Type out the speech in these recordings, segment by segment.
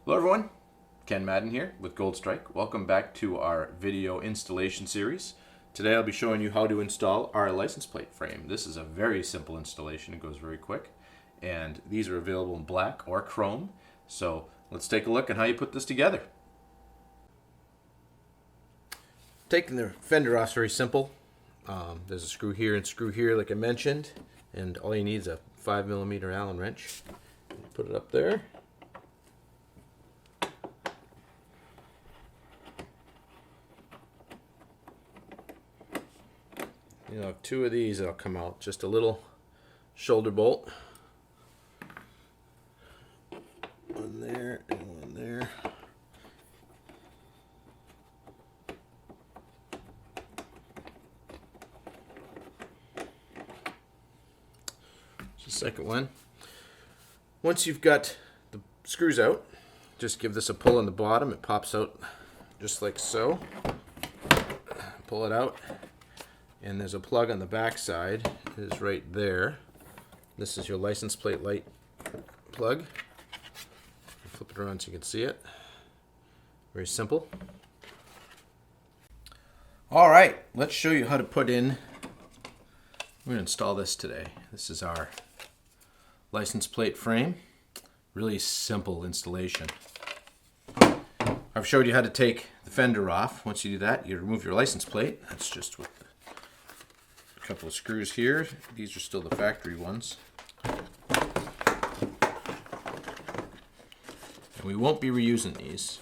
Hello everyone, Ken Madden here with Goldstrike. Welcome back to our video installation series. Today I'll be showing you how to install our license plate frame. This is a very simple installation, it goes very quick. And these are available in black or chrome. So let's take a look at how you put this together. Taking the fender off is very simple. There's a screw here and screw here like I mentioned. And all you need is a 5mm Allen wrench. Put it up there. You'll have two of these that'll come out. Just a little shoulder bolt. One there and one there. Just the second one. Once you've got the screws out, just give this a pull on the bottom. It pops out just like so. Pull it out. And there's a plug on the back side. It is right there. This is your license plate light plug. Flip it around so you can see it. Very simple. All right, let's show you how to put in. We're going to install this today. This is our license plate frame. Really simple installation. I've showed you how to take the fender off. Once you do that, you remove your license plate. That's just with a couple of screws here. These are still the factory ones. And we won't be reusing these.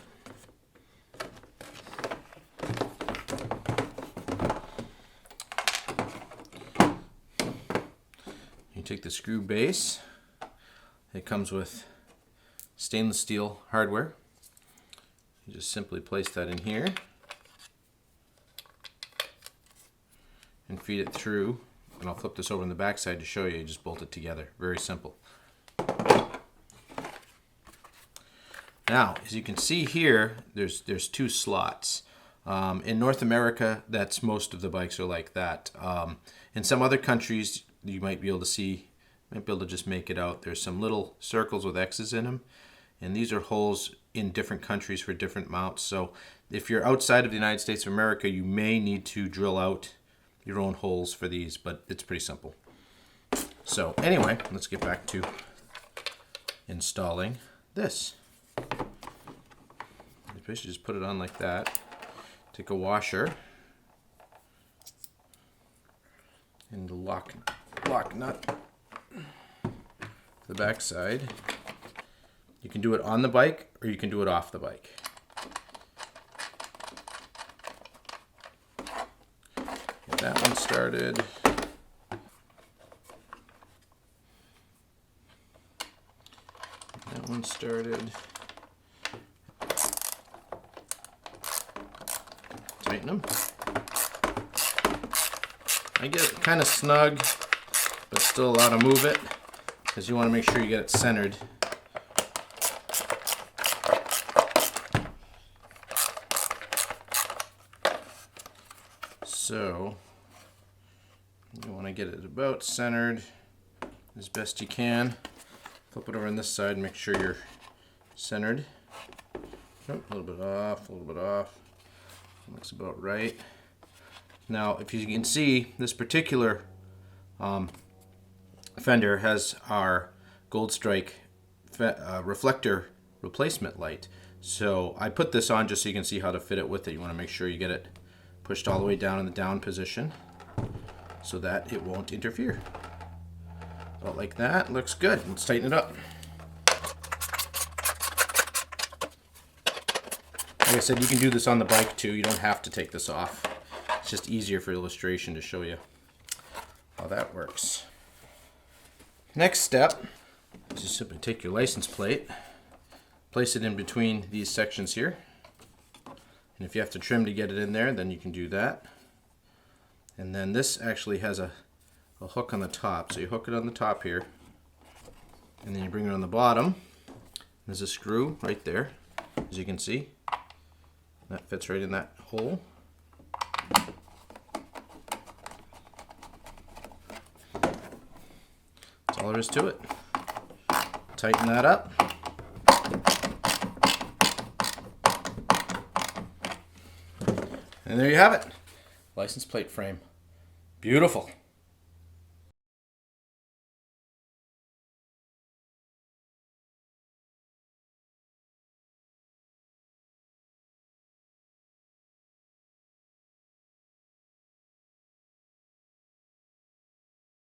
You take the screw base. It comes with stainless steel hardware. You just simply place that in here and feed it through, and I'll flip this over on the back side to show you. You just bolt it together. Very simple. Now, as you can see here, there's two slots. In North America, that's most of the bikes are like that. In some other countries, you might be able to just make it out. There's some little circles with X's in them, and these are holes in different countries for different mounts. So if you're outside of the United States of America, you may need to drill out your own holes for these, but it's pretty simple. So anyway, let's get back to installing this. You basically just put it on like that. Take a washer and the lock nut to the back side. You can do it on the bike or you can do it off the bike. Get that one started. That one started. Tighten them. I get it kind of snug, but still allowed to move it because you want to make sure you get it centered. So you want to get it about centered as best you can. Flip it over on this side and make sure you're centered. Oh, a little bit off, a little bit off. Looks about right. Now, if you can see, this particular fender has our Goldstrike reflector replacement light. So I put this on just so you can see how to fit it with it. You want to make sure you get it pushed all the way down in the down position so that it won't interfere. About like that. Looks good. Let's tighten it up. Like I said, you can do this on the bike too. You don't have to take this off. It's just easier for illustration to show you how that works. Next step is just simply take your license plate, place it in between these sections here. And if you have to trim to get it in there, then you can do that. And then this actually has a hook on the top. So you hook it on the top here, and then you bring it on the bottom. There's a screw right there, as you can see. That fits right in that hole. That's all there is to it. Tighten that up. And there you have it. License plate frame. Beautiful.